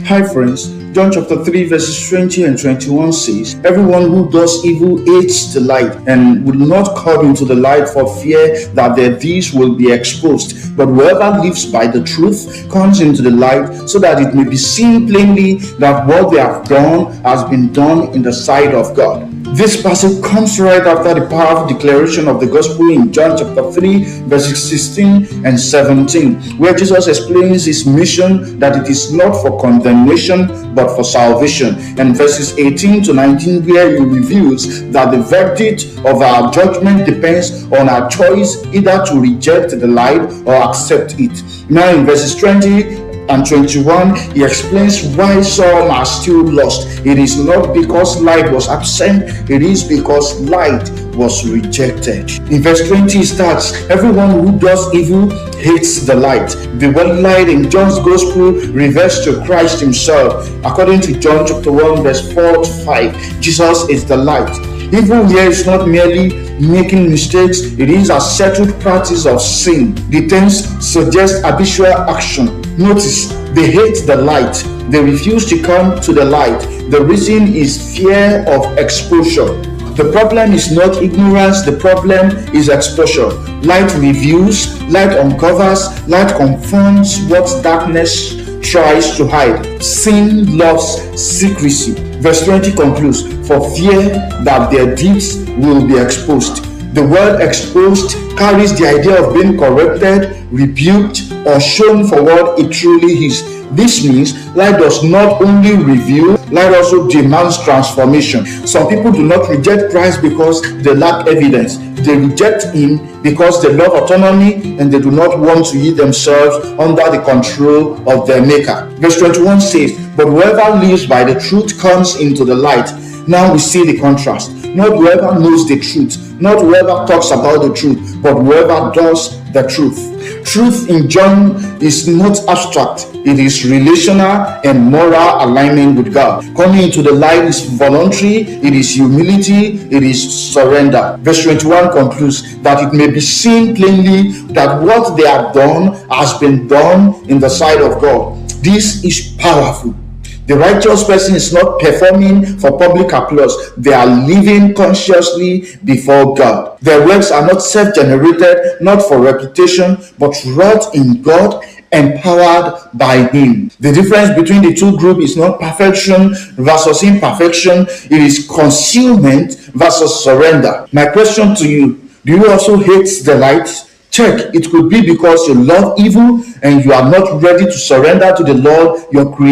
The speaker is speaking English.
Hi friends, John chapter 3 verses 20 and 21 says, "Everyone who does evil hates the light and will not come into the light for fear that their deeds will be exposed. But whoever lives by the truth comes into the light so that it may be seen plainly that what they have done has been done in the sight of God." This passage comes right after the powerful declaration of the gospel in John chapter 3 verses 16 and 17, where Jesus explains his mission, that it is not for condemnation but for salvation, and verses 18 to 19, where he reveals that the verdict of our judgment depends on our choice either to reject the light or accept it. Now in verses 20 and 21, he explains why some are still lost. It is not because light was absent, it is because light was rejected. In verse 20 it starts, "Everyone who does evil hates the light." The word light in John's gospel refers to Christ himself. According to John chapter 1 verse 4 to 5, Jesus is the light. Evil here is not merely making mistakes, it is a settled practice of sin. The tense suggests habitual action. Notice, they hate the light. They refuse to come to the light. The reason is fear of exposure. The problem is not ignorance, the problem is exposure. Light reveals, light uncovers, light confronts what darkness tries to hide. Sin loves secrecy. Verse 20 concludes, "For fear that their deeds will be exposed." The word exposed carries the idea of being corrected, rebuked, or shown for what it truly is. This means light does not only reveal, light also demands transformation. Some people do not reject Christ because they lack evidence. They reject him because they love autonomy and they do not want to yield themselves under the control of their maker. Verse 21 says, "But whoever lives by the truth comes into the light." Now we see the contrast. Not whoever knows the truth, not whoever talks about the truth, but whoever does the truth. Truth in John is not abstract, it is relational and moral alignment with God. Coming into the light is voluntary, it is humility, it is surrender. Verse 21 concludes, "That it may be seen plainly that what they have done has been done in the sight of God." This is powerful. The righteous person is not performing for public applause. They are living consciously before God. Their works are not self-generated, not for reputation, but wrought in God, empowered by him. The difference between the two groups is not perfection versus imperfection. It is concealment versus surrender. My question to you, do you also hate the light? Check. It could be because you love evil and you are not ready to surrender to the Lord, your Creator.